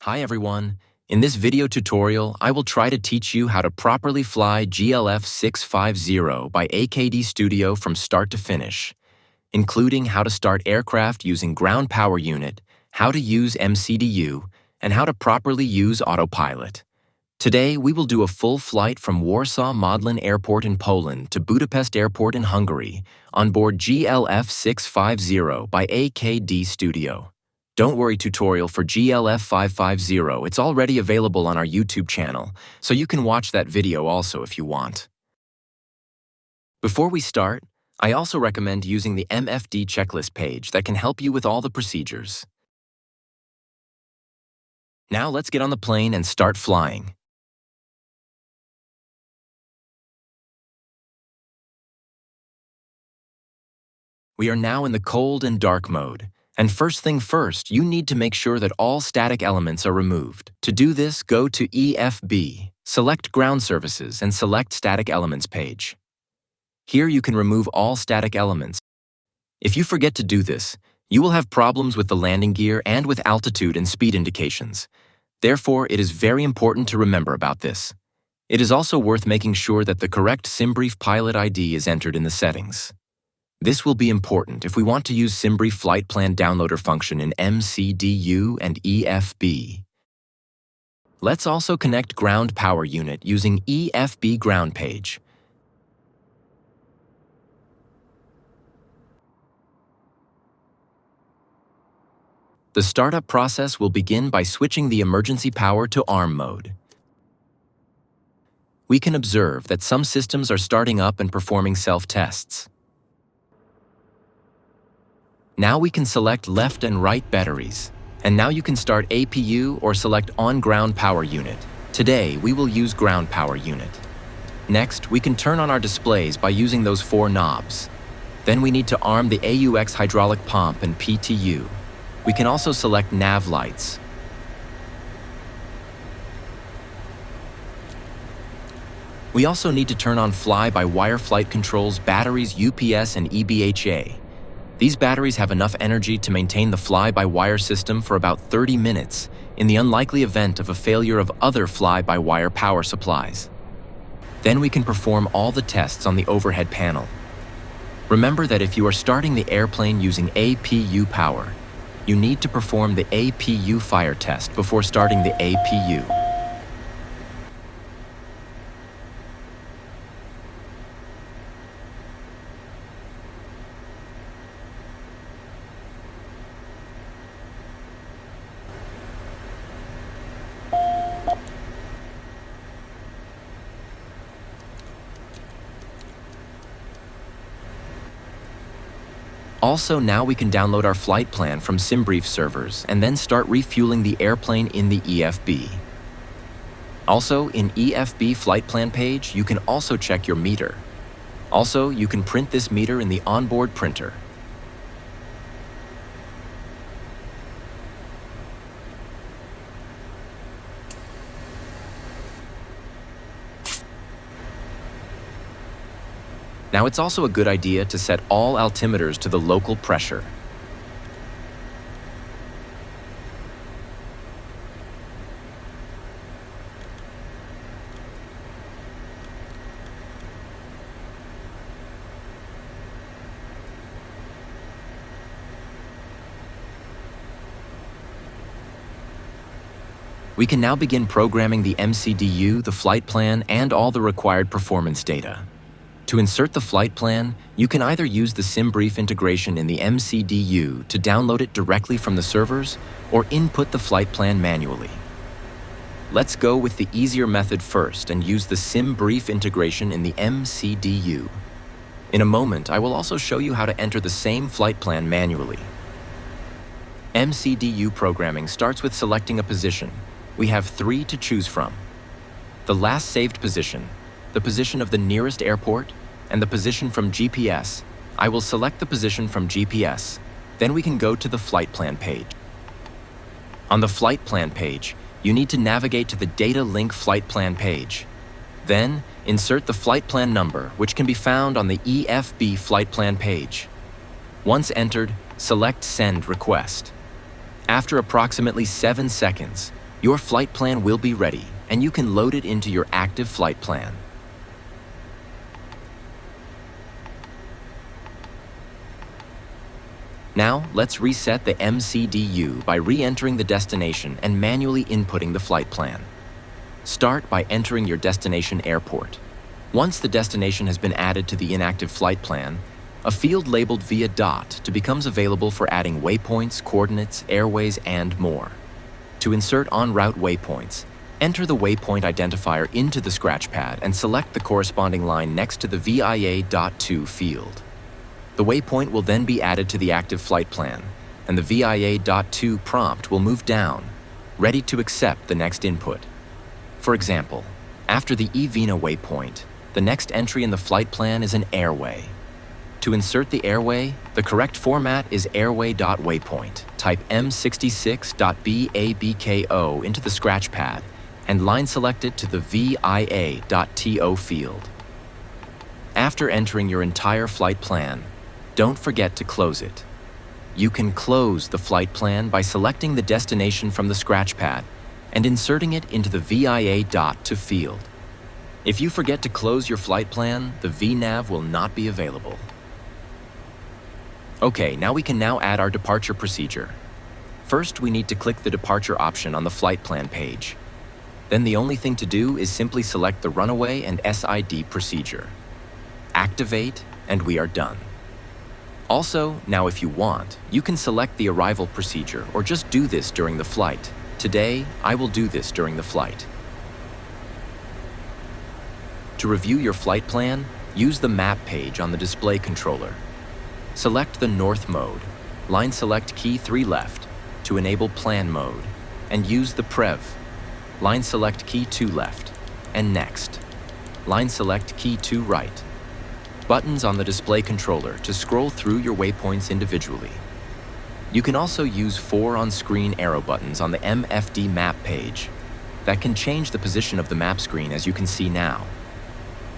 Hi everyone. In this video tutorial, I will try to teach you how to properly fly GLF650 by AKD Studio from start to finish, including how to start aircraft using ground power unit, how to use MCDU, and how to properly use autopilot. Today, we will do a full flight from Warsaw Modlin Airport in Poland to Budapest Airport in Hungary on board GLF650 by AKD Studio. Don't worry, tutorial for GLF550, it's already available on our YouTube channel, so you can watch that video also if you want. Before we start, I also recommend using the MFD checklist page that can help you with all the procedures. Now let's get on the plane and start flying. We are now in the cold and dark mode. And first thing first, you need to make sure that all static elements are removed. To do this, go to EFB, select Ground Services, and select Static Elements page. Here you can remove all static elements. If you forget to do this, you will have problems with the landing gear and with altitude and speed indications. Therefore, it is very important to remember about this. It is also worth making sure that the correct Simbrief Pilot ID is entered in the settings. This will be important if we want to use Simbrief Flight Plan Downloader function in MCDU and EFB. Let's also connect ground power unit using EFB ground page. The startup process will begin by switching the emergency power to ARM mode. We can observe that some systems are starting up and performing self-tests. Now we can select left and right batteries. And now you can start APU or select on-ground power unit. Today, we will use ground power unit. Next, we can turn on our displays by using those 4 knobs. Then we need to arm the AUX hydraulic pump and PTU. We can also select nav lights. We also need to turn on fly-by-wire flight controls, batteries, UPS, and EBHA. These batteries have enough energy to maintain the fly-by-wire system for about 30 minutes in the unlikely event of a failure of other fly-by-wire power supplies. Then we can perform all the tests on the overhead panel. Remember that if you are starting the airplane using APU power, you need to perform the APU fire test before starting the APU. Also, now we can download our flight plan from Simbrief servers and then start refueling the airplane in the EFB. Also, in EFB flight plan page, you can also check your meter. Also, you can print this meter in the onboard printer. Now it's also a good idea to set all altimeters to the local pressure. We can now begin programming the MCDU, the flight plan, and all the required performance data. To insert the flight plan, you can either use the Simbrief integration in the MCDU to download it directly from the servers or input the flight plan manually. Let's go with the easier method first and use the Simbrief integration in the MCDU. In a moment, I will also show you how to enter the same flight plan manually. MCDU programming starts with selecting a position. We have 3 to choose from. The last saved position, the position of the nearest airport, and the position from GPS. I will select the position from GPS. Then we can go to the flight plan page. On the flight plan page, you need to navigate to the datalink flight plan page. Then, insert the flight plan number, which can be found on the EFB flight plan page. Once entered, select Send Request. After approximately 7 seconds, Your flight plan will be ready, and you can load it into your active flight plan. Now, let's reset the MCDU by re-entering the destination and manually inputting the flight plan. Start by entering your destination airport. Once the destination has been added to the inactive flight plan, a field labeled via dot becomes available for adding waypoints, coordinates, airways, and more. To insert en route waypoints, enter the waypoint identifier into the scratch pad and select the corresponding line next to the VIA.2 field. The waypoint will then be added to the active flight plan, and the VIA.2 prompt will move down, ready to accept the next input. For example, after the EVINA waypoint, the next entry in the flight plan is an airway. To insert the airway, the correct format is airway.waypoint. Type M66.BABKO into the scratch pad and line select it to the VIA.TO field. After entering your entire flight plan, don't forget to close it. You can close the flight plan by selecting the destination from the scratch pad and inserting it into the VIA.TO field. If you forget to close your flight plan, the VNAV will not be available. Okay, now we can add our departure procedure. First, we need to click the departure option on the flight plan page. Then the only thing to do is simply select the runaway and SID procedure. Activate, and we are done. Also, now if you want, you can select the arrival procedure or just do this during the flight. Today, I will do this during the flight. To review your flight plan, use the map page on the display controller. Select the North mode, line select key 3 left to enable plan mode, and use the Prev. Line select key 2 left, and next. Line select key 2 right. Buttons on the display controller to scroll through your waypoints individually. You can also use 4 on-screen arrow buttons on the MFD map page that can change the position of the map screen as you can see now.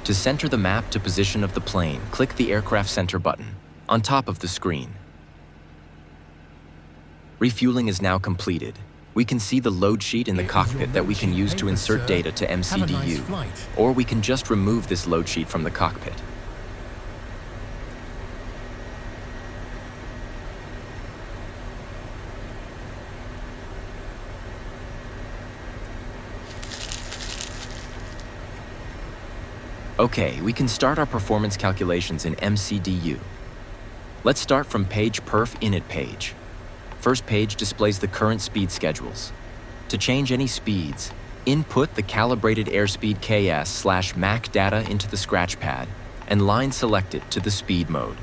To center the map to position of the plane, click the Aircraft Center button on top of the screen. Refueling is now completed. We can see the load sheet in the cockpit that we can use to insert data to MCDU, or we can just remove this load sheet from the cockpit. Okay, we can start our performance calculations in MCDU. Let's start from Page Perf Init page. First page displays the current speed schedules. To change any speeds, input the calibrated airspeed KS/Mach data into the scratch pad and line select it to the speed mode.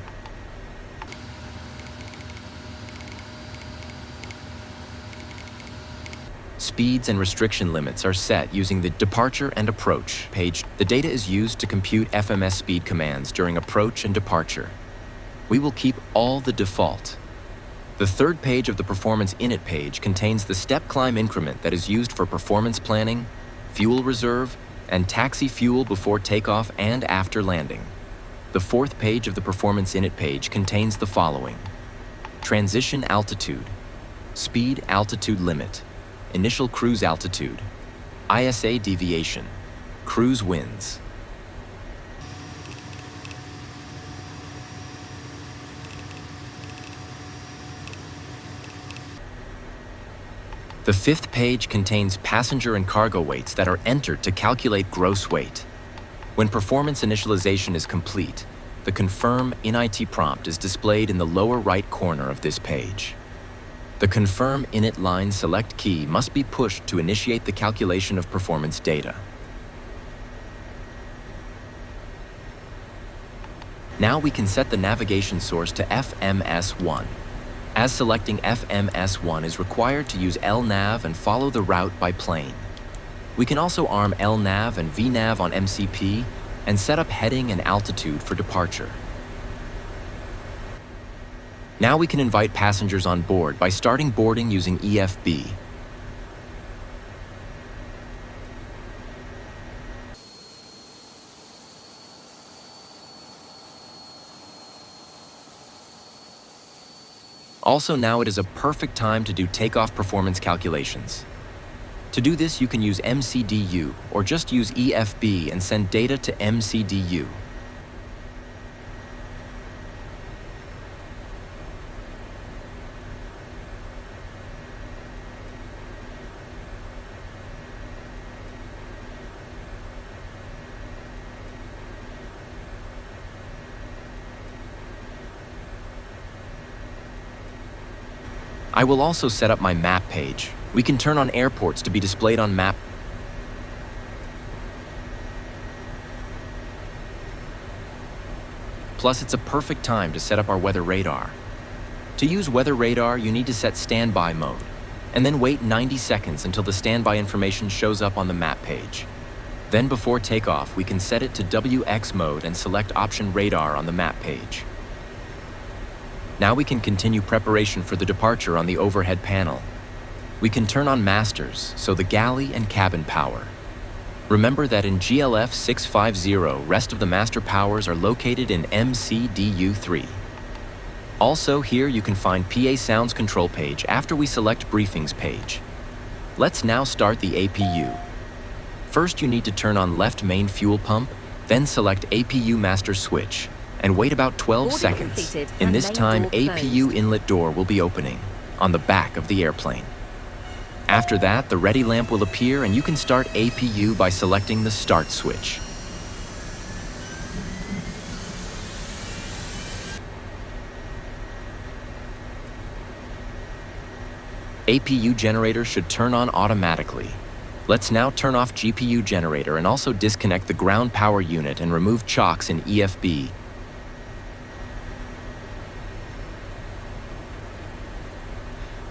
Speeds and restriction limits are set using the Departure and Approach page. The data is used to compute FMS speed commands during approach and departure. We will keep all the default. The third page of the Performance Init page contains the step climb increment that is used for performance planning, fuel reserve, and taxi fuel before takeoff and after landing. The fourth page of the Performance Init page contains the following: transition altitude, speed altitude limit, initial cruise altitude, ISA deviation, cruise winds. The fifth page contains passenger and cargo weights that are entered to calculate gross weight. When performance initialization is complete, the Confirm INIT prompt is displayed in the lower right corner of this page. The Confirm Init line select key must be pushed to initiate the calculation of performance data. Now we can set the navigation source to FMS1. As selecting FMS1 is required to use LNAV and follow the route by plane. We can also arm LNAV and VNAV on MCP and set up heading and altitude for departure. Now we can invite passengers on board by starting boarding using EFB. Also, now it is a perfect time to do takeoff performance calculations. To do this, you can use MCDU or just use EFB and send data to MCDU. I will also set up my map page. We can turn on airports to be displayed on map. Plus, it's a perfect time to set up our weather radar. To use weather radar, you need to set standby mode, and then wait 90 seconds until the standby information shows up on the map page. Then before takeoff, we can set it to WX mode and select option radar on the map page. Now we can continue preparation for the departure on the overhead panel. We can turn on masters, so the galley and cabin power. Remember that in GLF650, rest of the master powers are located in MCDU3. Also here you can find PA Sounds control page after we select Briefings page. Let's now start the APU. First you need to turn on left main fuel pump, then select APU master switch, and wait about 12 seconds. In this time, APU inlet door will be opening on the back of the airplane. After that, the ready lamp will appear and you can start APU by selecting the start switch. APU generator should turn on automatically. Let's now turn off GPU generator and also disconnect the ground power unit and remove chocks in EFB.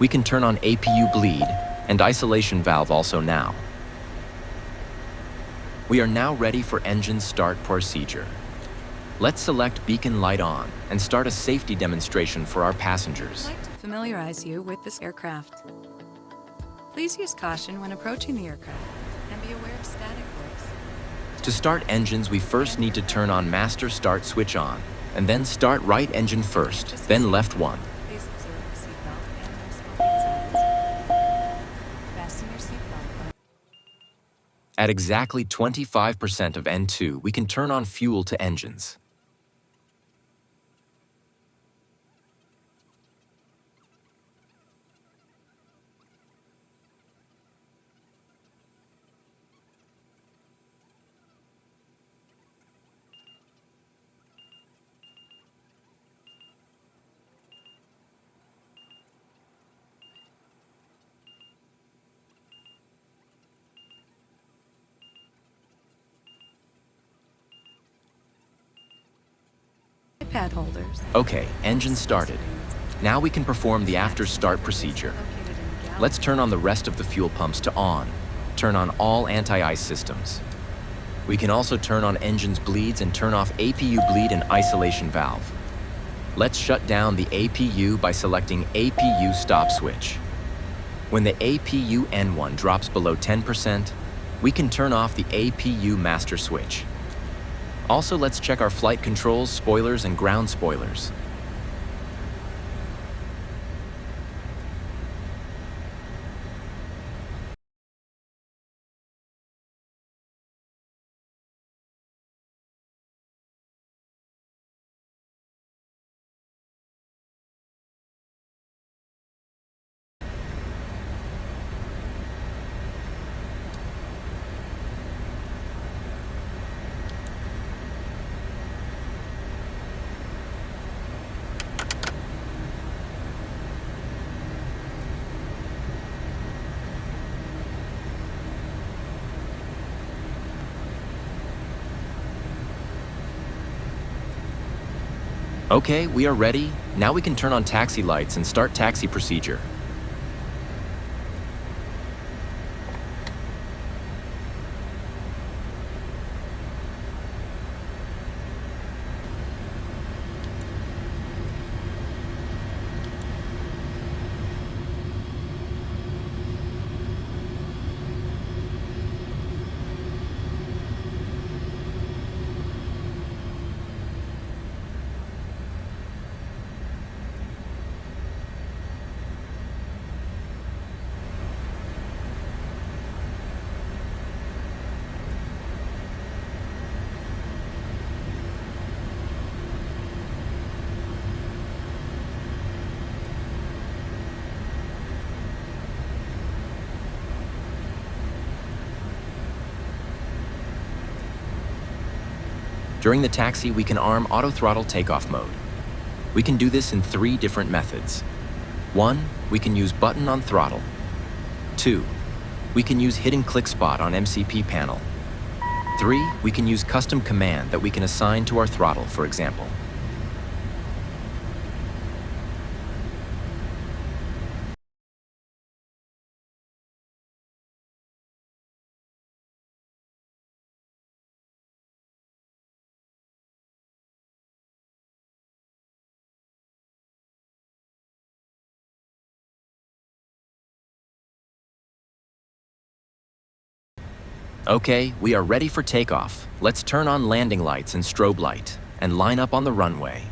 We can turn on APU bleed and isolation valve also now. We are now ready for engine start procedure. Let's select beacon light on and start a safety demonstration for our passengers. I'd like to familiarize you with this aircraft. Please use caution when approaching the aircraft and be aware of static voice. To start engines, we first need to turn on master start switch on, and then start right engine first, then left one. Please observe the seatbelt and no smoking signs. Fasten your seatbelt. At exactly 25% of N2, we can turn on fuel to engines. Pad holders. Okay, engine started. Now we can perform the after start procedure. Let's turn on the rest of the fuel pumps to on. Turn on all anti-ice systems. We can also turn on engines bleeds and turn off APU bleed and isolation valve. Let's shut down the APU by selecting APU stop switch. When the APU N1 drops below 10%, we can turn off the APU master switch. Also, let's check our flight controls, spoilers, and ground spoilers. Okay, we are ready. Now we can turn on taxi lights and start taxi procedure. During the taxi, we can arm auto-throttle takeoff mode. We can do this in 3 different methods. 1, we can use button on throttle. 2, we can use hidden click spot on MCP panel. 3, we can use custom command that we can assign to our throttle, for example. Okay, we are ready for takeoff. Let's turn on landing lights and strobe light and line up on the runway.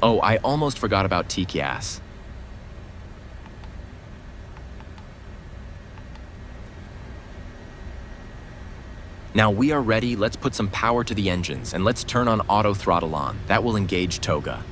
Oh, I almost forgot about TCAS. Now we are ready, let's put some power to the engines and let's turn on auto throttle on. That will engage TOGA.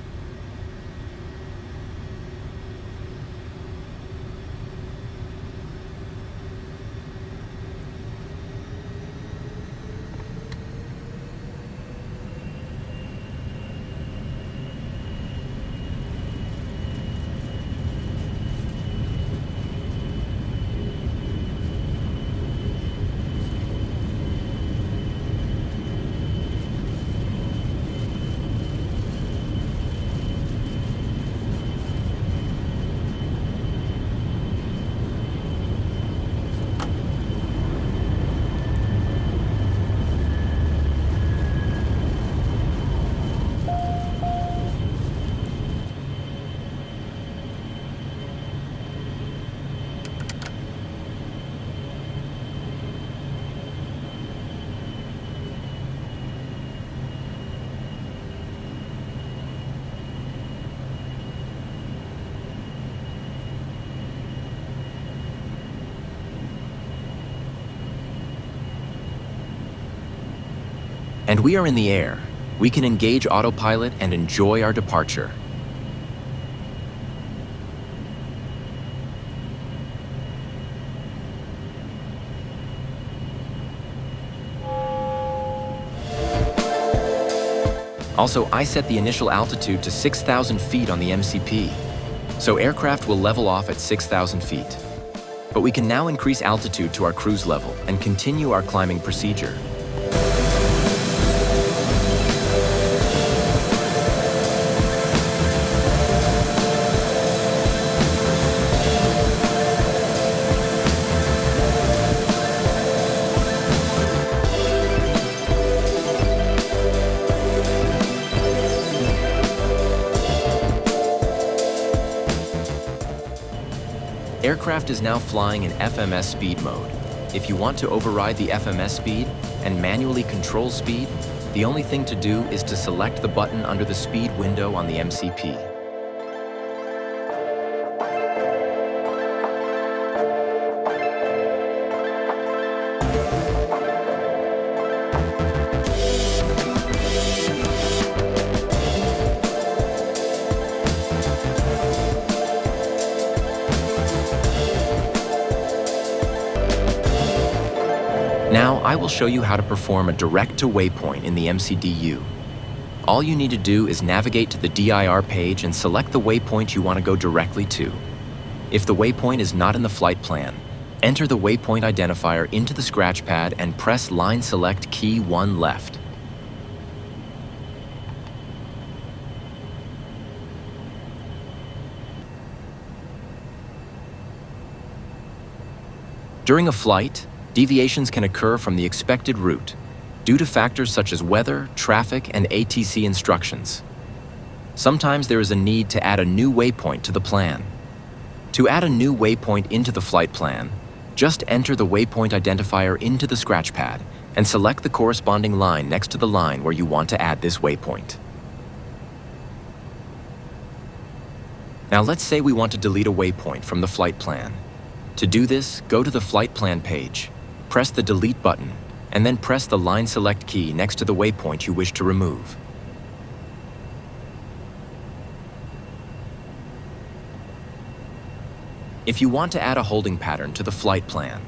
And we are in the air. We can engage autopilot and enjoy our departure. Also, I set the initial altitude to 6,000 feet on the MCP, so aircraft will level off at 6,000 feet. But we can now increase altitude to our cruise level and continue our climbing procedure. Aircraft is now flying in FMS speed mode. If you want to override the FMS speed and manually control speed, the only thing to do is to select the button under the speed window on the MCP. Now, I will show you how to perform a direct-to-waypoint in the MCDU. All you need to do is navigate to the DIR page and select the waypoint you want to go directly to. If the waypoint is not in the flight plan, enter the waypoint identifier into the scratch pad and press Line Select key 1 left. During a flight, deviations can occur from the expected route due to factors such as weather, traffic, and ATC instructions. Sometimes there is a need to add a new waypoint to the plan. To add a new waypoint into the flight plan, just enter the waypoint identifier into the scratch pad and select the corresponding line next to the line where you want to add this waypoint. Now let's say we want to delete a waypoint from the flight plan. To do this, go to the flight plan page, press the Delete button, and then press the Line Select key next to the waypoint you wish to remove. If you want to add a holding pattern to the flight plan,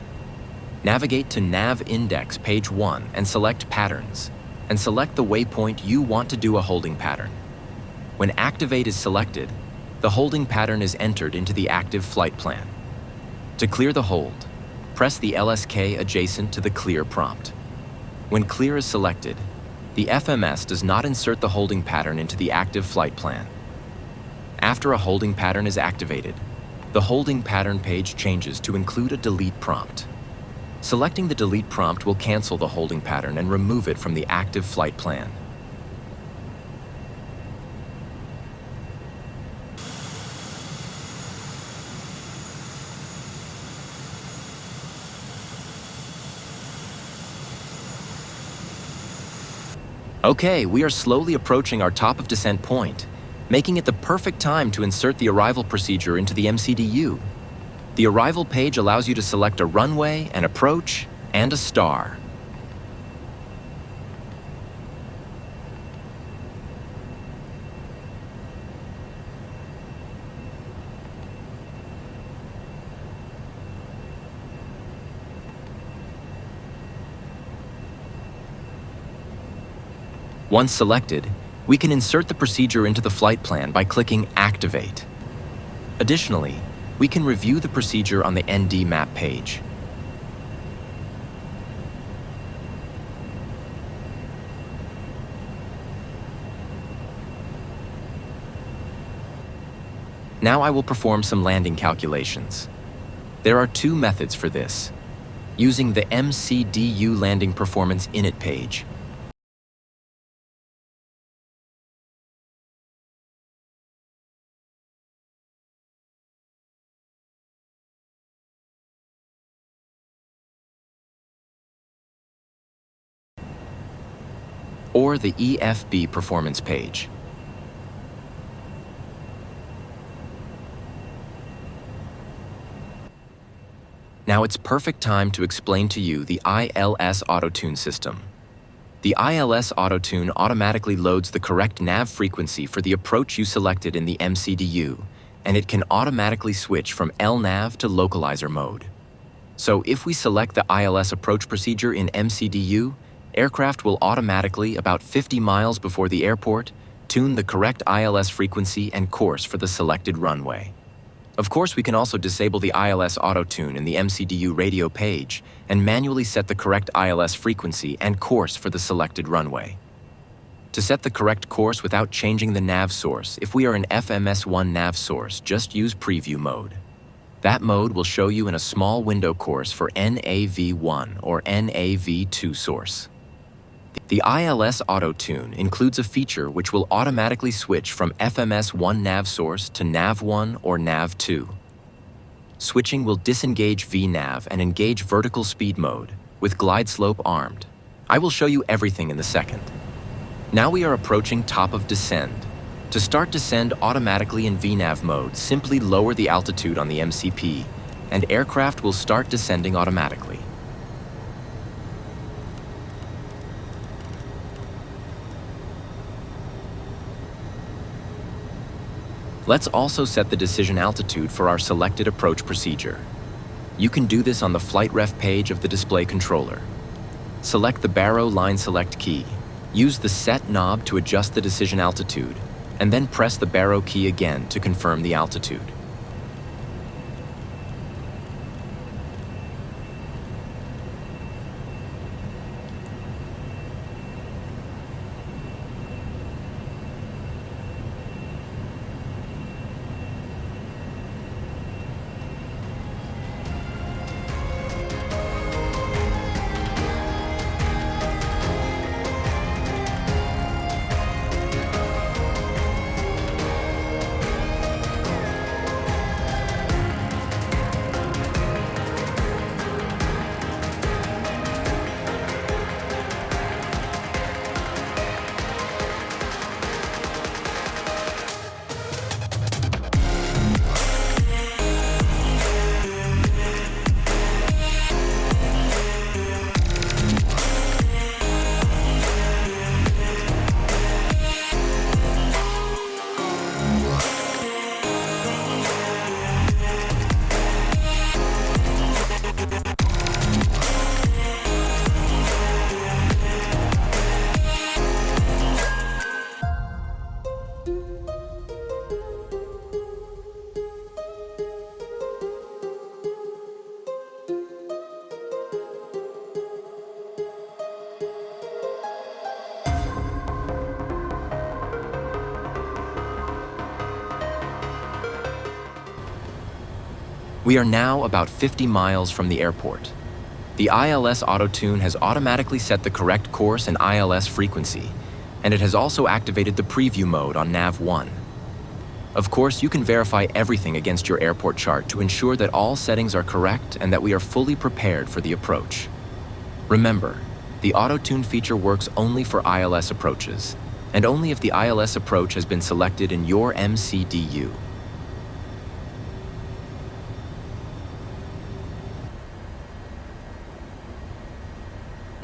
navigate to Nav Index page 1 and select Patterns, and select the waypoint you want to do a holding pattern. When Activate is selected, the holding pattern is entered into the active flight plan. To clear the hold, press the LSK adjacent to the Clear prompt. When Clear is selected, the FMS does not insert the holding pattern into the active flight plan. After a holding pattern is activated, the holding pattern page changes to include a delete prompt. Selecting the delete prompt will cancel the holding pattern and remove it from the active flight plan. Okay, we are slowly approaching our top of descent point, making it the perfect time to insert the arrival procedure into the MCDU. The arrival page allows you to select a runway, an approach, and a star. Once selected, we can insert the procedure into the flight plan by clicking Activate. Additionally, we can review the procedure on the ND map page. Now I will perform some landing calculations. There are two methods for this. Using the MCDU landing performance init page, or the EFB Performance page. Now it's perfect time to explain to you the ILS Autotune system. The ILS Autotune automatically loads the correct nav frequency for the approach you selected in the MCDU, and it can automatically switch from LNAV to localizer mode. So if we select the ILS approach procedure in MCDU, aircraft will automatically, about 50 miles before the airport, tune the correct ILS frequency and course for the selected runway. Of course, we can also disable the ILS Autotune in the MCDU radio page and manually set the correct ILS frequency and course for the selected runway. To set the correct course without changing the nav source, if we are an FMS1 nav source, just use Preview mode. That mode will show you in a small window course for NAV1 or NAV2 source. The ILS Autotune includes a feature which will automatically switch from FMS1 nav source to NAV1 or NAV2. Switching will disengage VNAV and engage vertical speed mode, with glide slope armed. I will show you everything in the second. Now we are approaching top of descend. To start descend automatically in VNAV mode, simply lower the altitude on the MCP, and aircraft will start descending automatically. Let's also set the decision altitude for our selected approach procedure. You can do this on the flight ref page of the display controller. Select the Baro Line Select key. Use the Set knob to adjust the decision altitude, and then press the Baro key again to confirm the altitude. We are now about 50 miles from the airport. The ILS Autotune has automatically set the correct course and ILS frequency, and it has also activated the preview mode on nav1. Of course, you can verify everything against your airport chart to ensure that all settings are correct and that we are fully prepared for the approach. Remember, the Autotune feature works only for ILS approaches, and only if the ILS approach has been selected in your MCDU.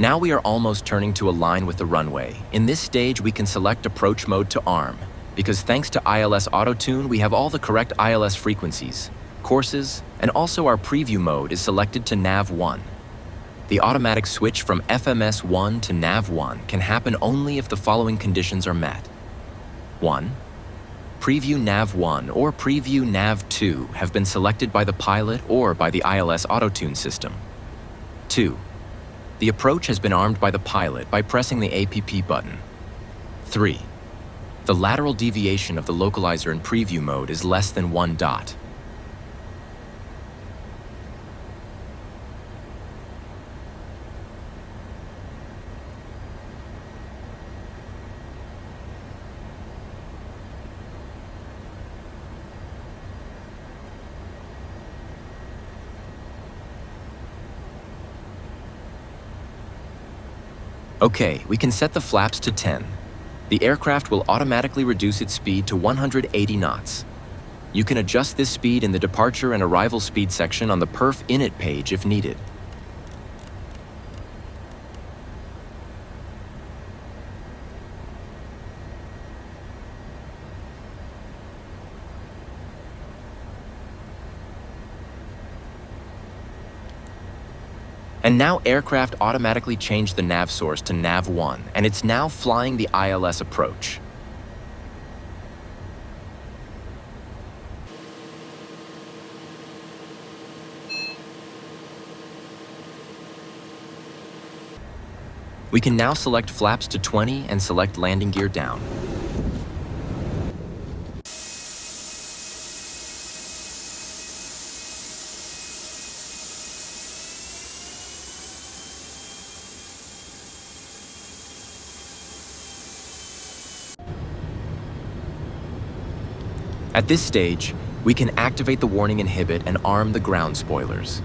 Now we are almost turning to align with the runway. In this stage, we can select approach mode to arm, because thanks to ILS Autotune, we have all the correct ILS frequencies, courses, and also our preview mode is selected to nav1. The automatic switch from FMS1 to nav1 can happen only if the following conditions are met. 1. Preview nav1 or preview nav2 have been selected by the pilot or by the ILS Autotune system. 2. The approach has been armed by the pilot by pressing the APP button. 3. The lateral deviation of the localizer in preview mode is less than 1 dot. Okay, we can set the flaps to 10. The aircraft will automatically reduce its speed to 180 knots. You can adjust this speed in the departure and arrival speed section on the Perf Init page if needed. And now aircraft automatically changed the nav source to nav1, and it's now flying the ILS approach. We can now select flaps to 20 and select landing gear down. At this stage, we can activate the warning inhibit and arm the ground spoilers.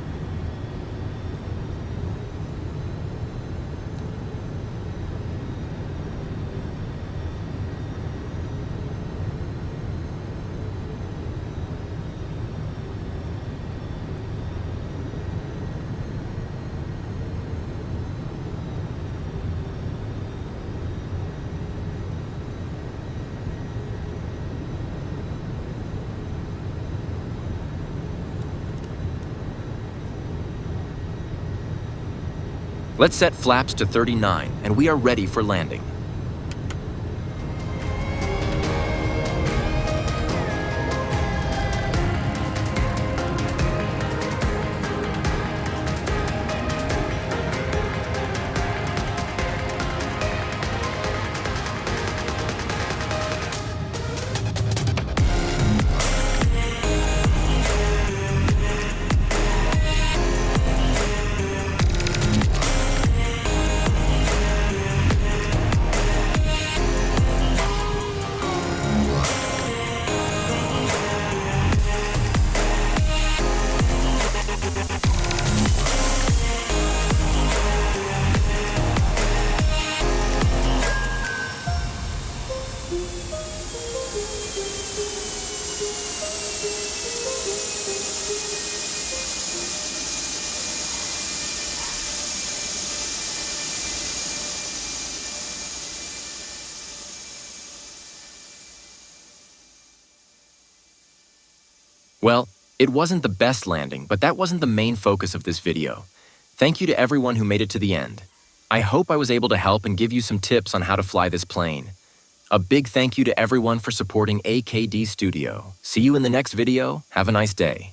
Let's set flaps to 39, and we are ready for landing. Well, it wasn't the best landing, but that wasn't the main focus of this video. Thank you to everyone who made it to the end. I hope I was able to help and give you some tips on how to fly this plane. A big thank you to everyone for supporting AKD Studio. See you in the next video. Have a nice day.